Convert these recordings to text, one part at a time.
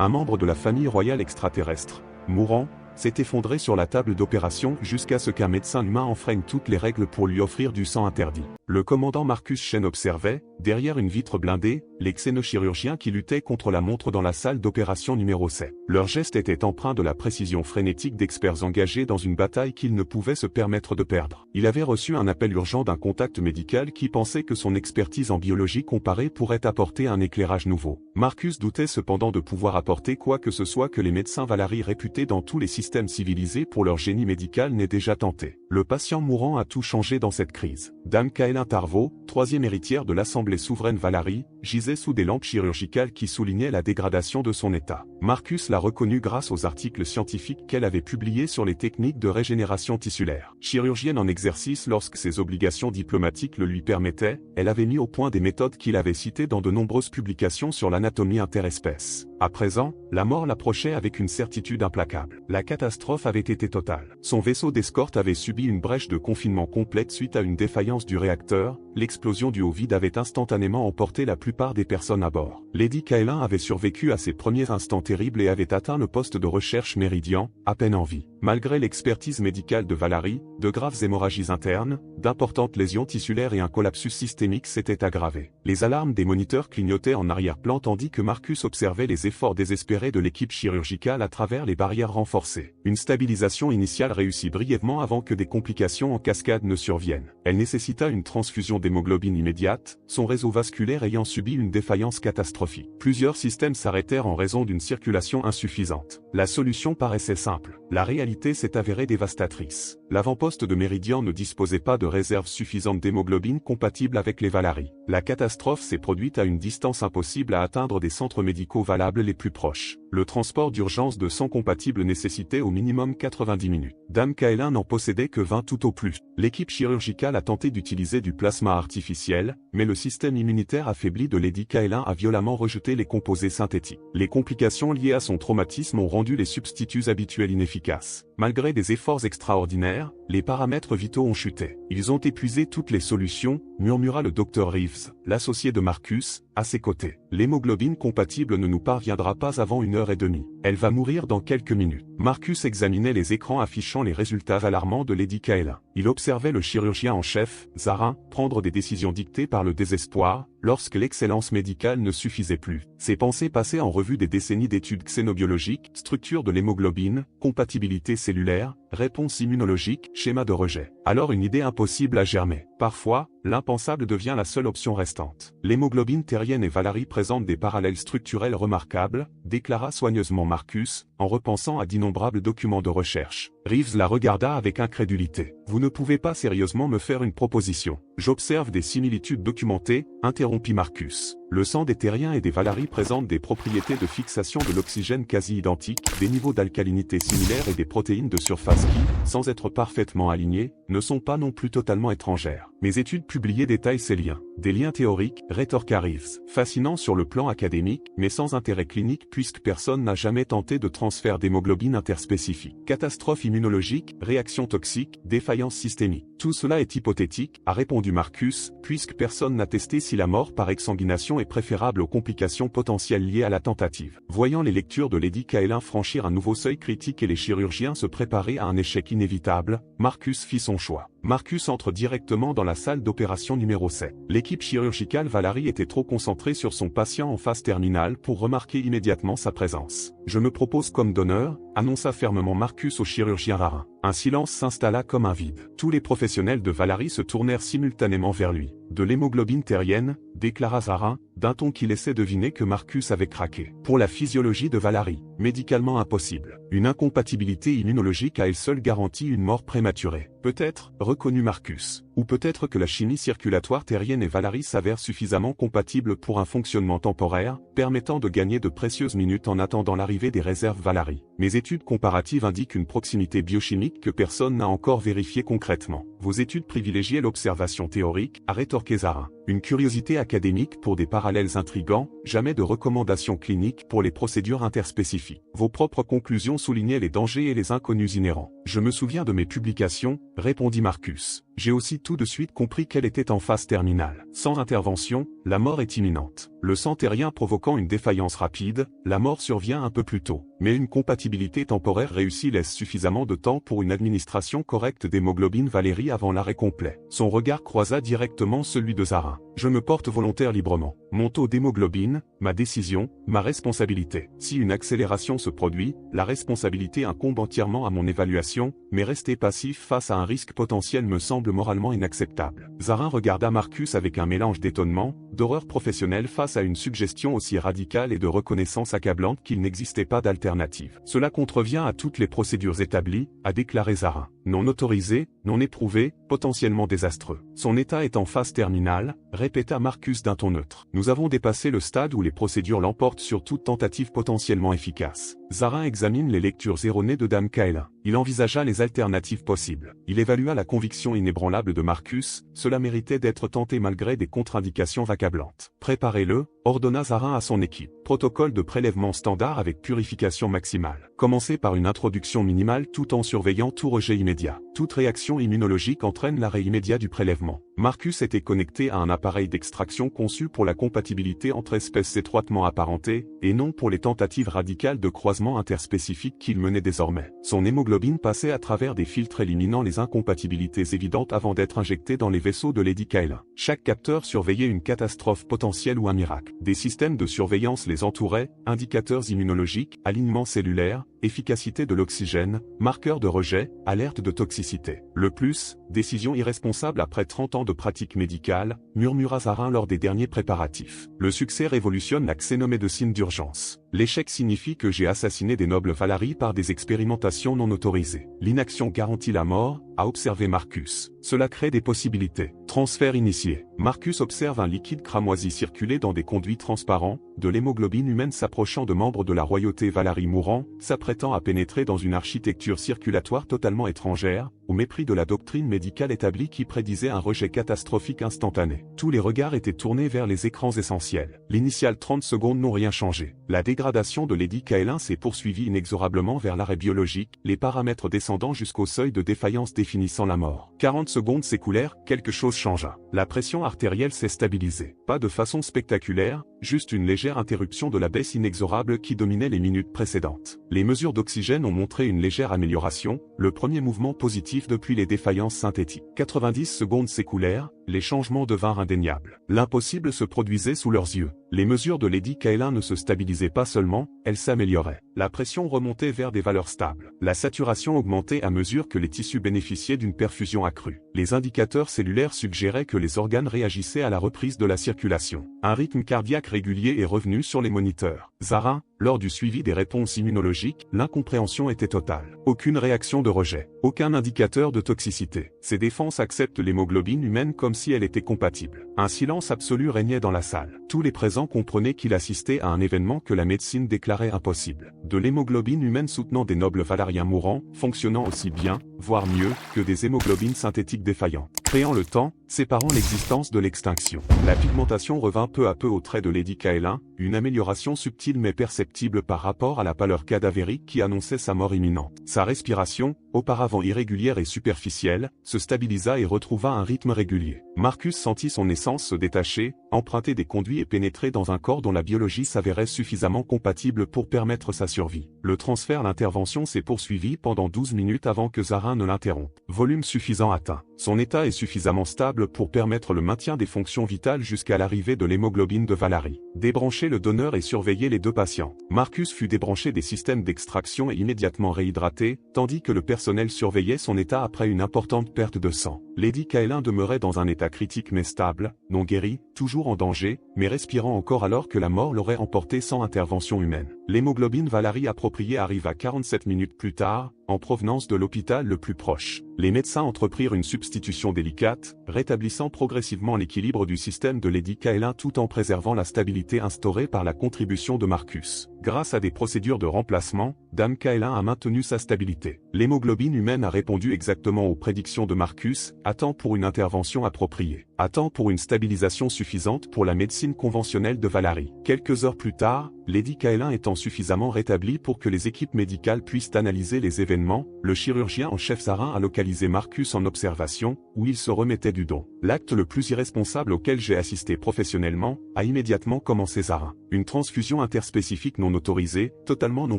un membre de la famille royale extraterrestre, mourant, s'est effondré sur la table d'opération jusqu'à ce qu'un médecin humain enfreigne toutes les règles pour lui offrir du sang interdit. Le commandant Marcus Shen observait, derrière une vitre blindée, les xénochirurgiens qui luttaient contre la montre dans la salle d'opération numéro 7. Leurs gestes étaient empreints de la précision frénétique d'experts engagés dans une bataille qu'ils ne pouvaient se permettre de perdre. Il avait reçu un appel urgent d'un contact médical qui pensait que son expertise en biologie comparée pourrait apporter un éclairage nouveau. Marcus doutait cependant de pouvoir apporter quoi que ce soit que les médecins Valari réputés dans tous les systèmes civilisés pour leur génie médical n'aient déjà tenté. Le patient mourant a tout changé dans cette crise. Dame Kaelin Tarvaux, troisième héritière de l'Assemblée souveraine Valari, gisait sous des lampes chirurgicales qui soulignaient la dégradation de son état. Marcus l'a reconnue grâce aux articles scientifiques qu'elle avait publiés sur les techniques de régénération tissulaire. Chirurgienne en exercice lorsque ses obligations diplomatiques le lui permettaient, elle avait mis au point des méthodes qu'il avait citées dans de nombreuses publications sur l'anatomie interespèce. À présent, la mort l'approchait avec une certitude implacable. La catastrophe avait été totale. Son vaisseau d'escorte avait subi une brèche de confinement complète suite à une défaillance du réacteur. L'explosion du haut vide avait instantanément emporté la plupart des personnes à bord. Lady Kaelin avait survécu à ses premiers instants terribles et avait atteint le poste de recherche Méridian, à peine en vie. Malgré l'expertise médicale de Valari, de graves hémorragies internes, d'importantes lésions tissulaires et un collapsus systémique s'étaient aggravés. Les alarmes des moniteurs clignotaient en arrière-plan tandis que Marcus observait les efforts désespérés de l'équipe chirurgicale à travers les barrières renforcées. Une stabilisation initiale réussit brièvement avant que des complications en cascade ne surviennent. Elle nécessita une transfusion d'hémoglobine immédiate, son réseau vasculaire ayant subi une défaillance catastrophique. Plusieurs systèmes s'arrêtèrent en raison d'une circulation insuffisante. La solution paraissait simple. La réalité s'est avérée dévastatrice. L'avant-poste de Méridian ne disposait pas de réserves suffisantes d'hémoglobine compatibles avec les Valari. La catastrophe s'est produite à une distance impossible à atteindre des centres médicaux valables les plus proches. Le transport d'urgence de sang compatible nécessitait au minimum 90 minutes. Dame Kaelin n'en possédait que 20 tout au plus. L'équipe chirurgicale a tenté d'utiliser du plasma artificiel, mais le système immunitaire affaibli de Lady Kaelin a violemment rejeté les composés synthétiques. Les complications liées à son traumatisme ont rendu les substituts habituels inefficaces. Malgré des efforts extraordinaires, les paramètres vitaux ont chuté. Ils ont épuisé toutes les solutions, murmura le Dr Reeves, l'associé de Marcus, à ses côtés. L'hémoglobine compatible ne nous parviendra pas avant 1h30. Elle va mourir dans quelques minutes. Marcus examinait les écrans affichant les résultats alarmants de Lady Kaelin. Il observait le chirurgien en chef, Zarin, prendre des décisions dictées par le désespoir, lorsque l'excellence médicale ne suffisait plus. Ses pensées passaient en revue des décennies d'études xénobiologiques, structure de l'hémoglobine, compatibilité cellulaire, réponse immunologique, schéma de rejet. Alors une idée impossible a germé. Parfois, l'impensable devient la seule option restante. L'hémoglobine terrienne et Valari présentent des parallèles structurels remarquables, déclara soigneusement Marcus, en repensant à d'innombrables documents de recherche. Reeves la regarda avec incrédulité. Vous ne pouvez pas sérieusement me faire une proposition. J'observe des similitudes documentées, interrompit Marcus. Le sang des terriens et des Valari présente des propriétés de fixation de l'oxygène quasi identiques, des niveaux d'alcalinité similaires et des protéines de surface qui, sans être parfaitement alignées, ne sont pas non plus totalement étrangères. Mes études publiées détaillent ces liens. Des liens théoriques, rétorqua Reeves. Fascinants sur le plan académique, mais sans intérêt clinique puisque personne n'a jamais tenté de transfert d'hémoglobine interspécifique. Catastrophe immunologique, réaction toxique, défaillance systémique. Tout cela est hypothétique, a répondu Marcus, puisque personne n'a testé si la mort par exsanguination est préférable aux complications potentielles liées à la tentative. Voyant les lectures de Lady Kaelin franchir un nouveau seuil critique et les chirurgiens se préparer à un échec inévitable, Marcus fit son choix. Marcus entre directement dans la salle d'opération numéro 7. L'équipe chirurgicale Valari était trop concentrée sur son patient en phase terminale pour remarquer immédiatement sa présence. Je me propose comme donneur, annonça fermement Marcus au chirurgien Rarin. Un silence s'installa comme un vide. Tous les professionnels de Valari se tournèrent simultanément vers lui. De l'hémoglobine terrienne, déclara Zarin, d'un ton qui laissait deviner que Marcus avait craqué. Pour la physiologie de Valari, médicalement impossible. Une incompatibilité immunologique à elle seule garantit une mort prématurée. Peut-être, reconnut Marcus. Ou peut-être que la chimie circulatoire terrienne et Valari s'avèrent suffisamment compatibles pour un fonctionnement temporaire, permettant de gagner de précieuses minutes en attendant l'arrivée des réserves Valari. Mes études comparatives indiquent une proximité biochimique que personne n'a encore vérifiée concrètement. Vos études privilégiaient l'observation théorique, a rétorqué Zarin. Une curiosité académique pour des parallèles intrigants, jamais de recommandations cliniques pour les procédures interspécifiques. Vos propres conclusions soulignaient les dangers et les inconnus inhérents. Je me souviens de mes publications, répondit Marcus. J'ai aussi tout de suite compris qu'elle était en phase terminale. Sans intervention, la mort est imminente. Le sang terrien provoquant une défaillance rapide, la mort survient un peu plus tôt. Mais une compatibilité temporaire réussie laisse suffisamment de temps pour une administration correcte d'hémoglobine Valérie avant l'arrêt complet. Son regard croisa directement celui de Zarin. Je me porte volontaire librement. Mon taux d'hémoglobine, ma décision, ma responsabilité. Si une accélération se produit, la responsabilité incombe entièrement à mon évaluation, mais rester passif face à un risque potentiel me semble moralement inacceptable. Zarin regarda Marcus avec un mélange d'étonnement, d'horreur professionnelle face à une suggestion aussi radicale et de reconnaissance accablante qu'il n'existait pas d'alternative. Cela contrevient à toutes les procédures établies, a déclaré Zarin. Non autorisé, non éprouvé, potentiellement désastreux. Son état est en phase terminale, répéta Marcus d'un ton neutre. Nous avons dépassé le stade où les procédures l'emportent sur toute tentative potentiellement efficace. Zarin examine les lectures erronées de Dame Kaelin. Il envisagea les alternatives possibles. Il évalua la conviction inébranlable de Marcus, cela méritait d'être tenté malgré des contre-indications accablantes. Préparez-le, ordonna Zarin à son équipe. Protocole de prélèvement standard avec purification maximale. Commencez par une introduction minimale tout en surveillant tout rejet immédiat. Toute réaction immunologique entraîne l'arrêt immédiat du prélèvement. Marcus était connecté à un appareil d'extraction conçu pour la compatibilité entre espèces étroitement apparentées, et non pour les tentatives radicales de croisement interspécifique qu'il menait désormais. Son hémoglobine passait à travers des filtres éliminant les incompatibilités évidentes avant d'être injecté dans les vaisseaux de Lady Kaelin. Chaque capteur surveillait une catastrophe potentielle ou un miracle. Des systèmes de surveillance les entouraient, indicateurs immunologiques, alignement cellulaire, efficacité de l'oxygène, marqueurs de rejet, alerte de toxicité. Le plus, décision irresponsable après 30 ans de pratique médicale, murmura Zarin lors des derniers préparatifs. Le succès révolutionne la xénomédecine d'urgence. L'échec signifie que j'ai assassiné des nobles Valarii par des expérimentations non autorisées. L'inaction garantit la mort, a observé Marcus. Cela crée des possibilités. Transfert initié. Marcus observe un liquide cramoisi circuler dans des conduits transparents, de l'hémoglobine humaine s'approchant de membres de la royauté Valarii mourant, s'apprêtant à pénétrer dans une architecture circulatoire totalement étrangère, au mépris de la doctrine médicale établie qui prédisait un rejet catastrophique instantané. Tous les regards étaient tournés vers les écrans essentiels. L'initiale 30 secondes n'ont rien changé. La dégradation de Lady Kaelin s'est poursuivie inexorablement vers l'arrêt biologique, les paramètres descendant jusqu'au seuil de défaillance définissant la mort. 40 secondes s'écoulèrent, quelque chose changea. La pression artérielle s'est stabilisée. Pas de façon spectaculaire, juste une légère interruption de la baisse inexorable qui dominait les minutes précédentes. Les mesures d'oxygène ont montré une légère amélioration, le premier mouvement positif depuis les défaillances synthétiques. 90 secondes s'écoulèrent, les changements devinrent indéniables. L'impossible se produisait sous leurs yeux. Les mesures de Lady Kaelin ne se stabilisaient pas seulement, elles s'amélioraient. La pression remontait vers des valeurs stables. La saturation augmentait à mesure que les tissus bénéficiaient d'une perfusion accrue. Les indicateurs cellulaires suggéraient que les organes réagissaient à la reprise de la circulation. Un rythme cardiaque régulier est revenu sur les moniteurs. Zarin, lors du suivi des réponses immunologiques, l'incompréhension était totale. Aucune réaction de rejet. Aucun indicateur de toxicité. Ces défenses acceptent l'hémoglobine humaine comme si elle était compatible. Un silence absolu régnait dans la salle. Tous les présents comprenaient qu'il assistait à un événement que la médecine déclarait impossible. De l'hémoglobine humaine soutenant des nobles valariens mourants, fonctionnant aussi bien, voire mieux, que des hémoglobines synthétiques défaillantes. Créant le temps, séparant l'existence de l'extinction. La pigmentation revint peu à peu aux traits de Lady Kaelin, une amélioration subtile mais perceptible par rapport à la pâleur cadavérique qui annonçait sa mort imminente. Sa respiration, auparavant irrégulière et superficielle, se stabilisa et retrouva un rythme régulier. Marcus sentit son essence se détacher, emprunter des conduits et pénétrer dans un corps dont la biologie s'avérait suffisamment compatible pour permettre sa survie. Le transfert l'intervention s'est poursuivi pendant 12 minutes avant que Zarin ne l'interrompe. Volume suffisant atteint. Son état est suffisamment stable pour permettre le maintien des fonctions vitales jusqu'à l'arrivée de l'hémoglobine de Valarii. Débranchez le donneur et surveillez les deux patients. Marcus fut débranché des systèmes d'extraction et immédiatement réhydraté, tandis que le personnel surveillait son état après une importante perte de sang. Lady Kaelin demeurait dans un état critique mais stable, non guéri, toujours en danger, mais respirant encore alors que la mort l'aurait emporté sans intervention humaine. L'hémoglobine Valarii appropriée arriva 47 minutes plus tard, en provenance de l'hôpital le plus proche. Les médecins entreprirent une substitution délicate, rétablissant progressivement l'équilibre du système de Lady Kaelin tout en préservant la stabilité instaurée par la contribution de Marcus. Grâce à des procédures de remplacement, Dame Kaelin a maintenu sa stabilité. L'hémoglobine humaine a répondu exactement aux prédictions de Marcus, à temps pour une intervention appropriée. À temps pour une stabilisation suffisante pour la médecine conventionnelle de Valarii. Quelques heures plus tard, Lady Kaelin étant suffisamment rétablie pour que les équipes médicales puissent analyser les événements l'événement, le chirurgien en chef Zarin a localisé Marcus en observation, où il se remettait du don. L'acte le plus irresponsable auquel j'ai assisté professionnellement, a immédiatement commencé Zarin. Une transfusion interspécifique non autorisée, totalement non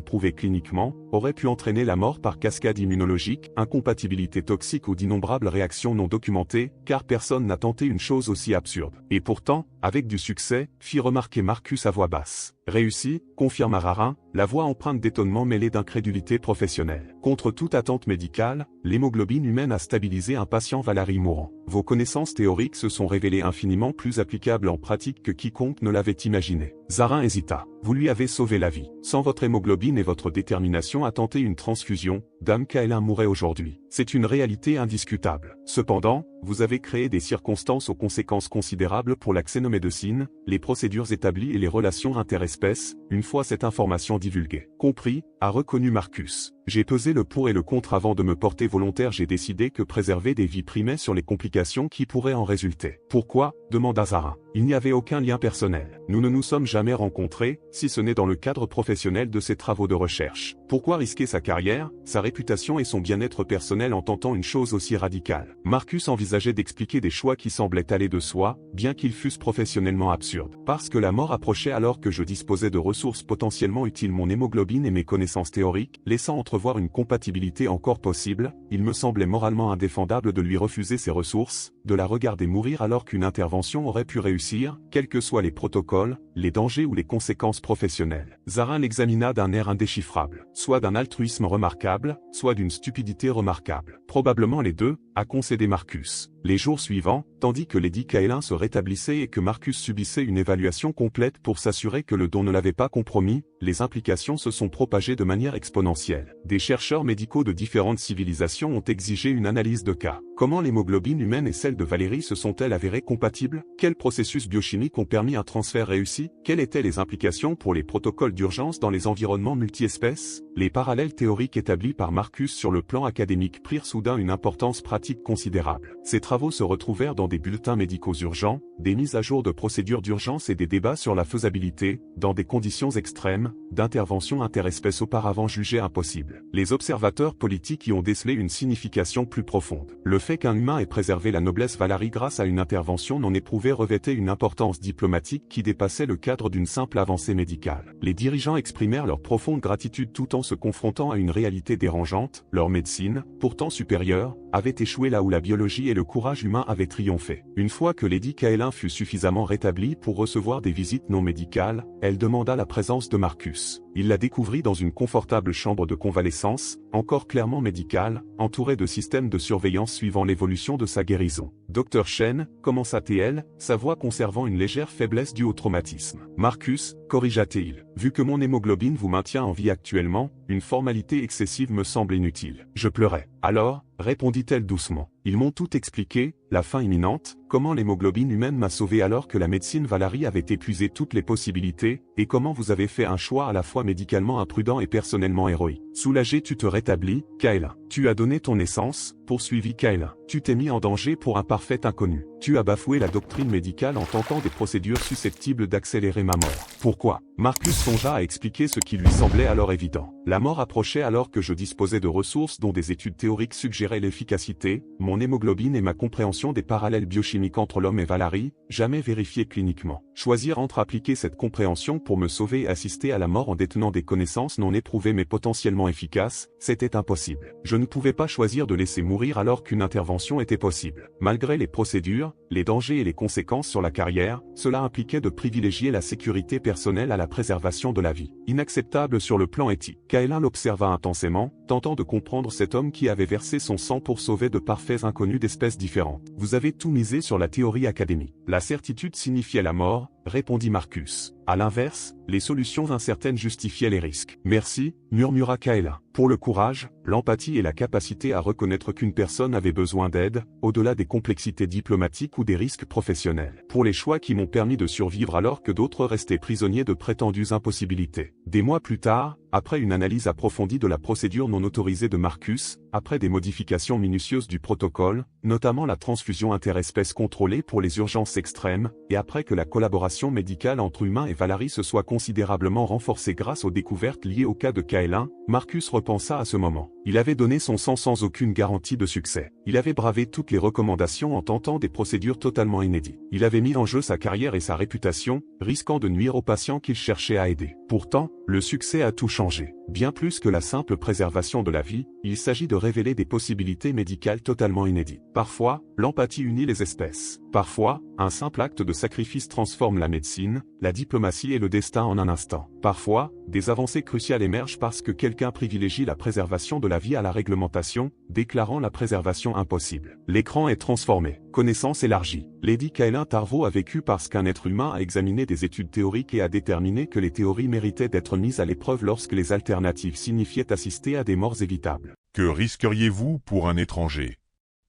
prouvée cliniquement, aurait pu entraîner la mort par cascade immunologique, incompatibilité toxique ou d'innombrables réactions non documentées, car personne n'a tenté une chose aussi absurde. Et pourtant, avec du succès, fit remarquer Marcus à voix basse. Réussi, confirma Zarin, la voix empreinte d'étonnement mêlée d'incrédulité professionnelle. Contre toute attente médicale, l'hémoglobine humaine a stabilisé un patient Valérie mourant. Vos connaissances théoriques se sont révélées infiniment plus applicables en pratique que quiconque ne l'avait imaginé. Zarin hésita. Vous lui avez sauvé la vie. Sans votre hémoglobine et votre détermination à tenter une transfusion, Dame Kaelin mourrait aujourd'hui. C'est une réalité indiscutable. Cependant, vous avez créé des circonstances aux conséquences considérables pour la xénomédecine, les procédures établies et les relations interespèces, une fois cette information divulguée. Compris, a reconnu Marcus. J'ai pesé le pour et le contre avant de me porter volontaire. J'ai décidé que préserver des vies primait sur les complications qui pourraient en résulter. Pourquoi ? Demanda Zarin. Il n'y avait aucun lien personnel. Nous ne nous sommes jamais rencontrés, si ce n'est dans le cadre professionnel de ses travaux de recherche. Pourquoi risquer sa carrière, sa réputation et son bien-être personnel en tentant une chose aussi radicale ? Marcus envisageait d'expliquer des choix qui semblaient aller de soi, bien qu'ils fussent professionnellement absurdes. Parce que la mort approchait alors que je disposais de ressources potentiellement utiles, mon hémoglobine et mes connaissances théoriques, laissant entrevoir une compatibilité encore possible, il me semblait moralement indéfendable de lui refuser ces ressources, de la regarder mourir alors qu'une intervention aurait pu réussir, quels que soient les protocoles, les dangers ou les conséquences professionnelles. Zarin l'examina d'un air indéchiffrable, soit d'un altruisme remarquable, soit d'une stupidité remarquable. Probablement les deux, a concédé Marcus. Les jours suivants, tandis que Lady Kaelin se rétablissait et que Marcus subissait une évaluation complète pour s'assurer que le don ne l'avait pas compromis, les implications se sont propagées de manière exponentielle. Des chercheurs médicaux de différentes civilisations ont exigé une analyse de cas. Comment l'hémoglobine humaine et celle de Valérie se sont-elles avérées compatibles? Quels processus biochimiques ont permis un transfert réussi? Quelles étaient les implications pour les protocoles d'urgence dans les environnements multi-espèces? Les parallèles théoriques établis par Marcus sur le plan académique prirent soudain une importance pratique considérable. Ces travaux se retrouvèrent dans des bulletins médicaux urgents, des mises à jour de procédures d'urgence et des débats sur la faisabilité, dans des conditions extrêmes, d'interventions interespèces auparavant jugées impossibles. Les observateurs politiques y ont décelé une signification plus profonde. Le fait qu'un humain ait préservé la noblesse Valérie grâce à une intervention non éprouvée revêtait une importance diplomatique qui dépassait le cadre d'une simple avancée médicale. Les dirigeants exprimèrent leur profonde gratitude tout en se confrontant à une réalité dérangeante, leur médecine, pourtant supérieure, avait échoué là où la biologie et le courage humain avaient triomphé. Une fois que Lady Kaelin fut suffisamment rétablie pour recevoir des visites non médicales, elle demanda la présence de Marcus. Il la découvrit dans une confortable chambre de convalescence, encore clairement médicale, entourée de systèmes de surveillance suivant l'évolution de sa guérison. Dr Chen, commença-t-elle, sa voix conservant une légère faiblesse due au traumatisme. Marcus, corrigea-t-il, vu que mon hémoglobine vous maintient en vie actuellement, une formalité excessive me semble inutile. Je pleurais. Alors, répondit-elle doucement. Ils m'ont tout expliqué, la fin imminente, comment l'hémoglobine humaine m'a sauvé alors que la médecine Valérie avait épuisé toutes les possibilités, et comment vous avez fait un choix à la fois médicalement imprudent et personnellement héroïque. Soulagé, tu te rétablis, Kaelin. Tu as donné ton essence, poursuivit Kaelin. Tu t'es mis en danger pour un parfait inconnu. Tu as bafoué la doctrine médicale en tentant des procédures susceptibles d'accélérer ma mort. Pourquoi? Marcus songea à expliquer ce qui lui semblait alors évident. La mort approchait alors que je disposais de ressources dont des études théoriques suggéraient l'efficacité, mon hémoglobine et ma compréhension des parallèles biochimiques entre l'homme et Valérie, jamais vérifiés cliniquement. Choisir entre appliquer cette compréhension pour me sauver et assister à la mort en détenant des connaissances non éprouvées mais potentiellement efficaces, c'était impossible. Je ne pouvais pas choisir de laisser mourir alors qu'une intervention était possible. Malgré les procédures, les dangers et les conséquences sur la carrière, cela impliquait de privilégier la sécurité personnelle à la préservation de la vie. Inacceptable sur le plan éthique. Kaelin l'observa intensément, tentant de comprendre cet homme qui avait versé son sang pour sauver de parfaits inconnus d'espèces différentes. Vous avez tout misé sur la théorie académique. La certitude signifiait la mort, répondit Marcus. À l'inverse, les solutions incertaines justifiaient les risques. Merci, murmura Kaelin. Pour le courage, l'empathie et la capacité à reconnaître qu'une personne avait besoin d'aide, au-delà des complexités diplomatiques ou des risques professionnels. Pour les choix qui m'ont permis de survivre alors que d'autres restaient prisonniers de prétendues impossibilités. Des mois plus tard, après une analyse approfondie de la procédure non autorisée de Marcus, après des modifications minutieuses du protocole, notamment la transfusion interespèces contrôlée pour les urgences extrêmes, et après que la collaboration coopération médicale entre humains et Valarie se soit considérablement renforcée grâce aux découvertes liées au cas de Kaelin, Marcus repensa à ce moment. Il avait donné son sang sans aucune garantie de succès. Il avait bravé toutes les recommandations en tentant des procédures totalement inédites. Il avait mis en jeu sa carrière et sa réputation, risquant de nuire aux patients qu'il cherchait à aider. Pourtant, le succès a tout changé. Bien plus que la simple préservation de la vie, il s'agit de révéler des possibilités médicales totalement inédites. Parfois, l'empathie unit les espèces. Parfois, un simple acte de sacrifice transforme la médecine, la diplomatie et le destin en un instant. Parfois, des avancées cruciales émergent parce que quelqu'un privilégie la préservation de la vie à la réglementation, déclarant la préservation impossible. L'écran est transformé. Connaissance élargie. Lady Kaelin Tarvaux a vécu parce qu'un être humain a examiné des études théoriques et a déterminé que les théories méritaient d'être mises à l'épreuve lorsque les alternatives signifiaient assister à des morts évitables. Que risqueriez-vous pour un étranger?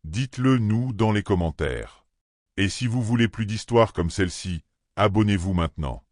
Dites-le nous dans les commentaires. Et si vous voulez plus d'histoires comme celle-ci, abonnez-vous maintenant.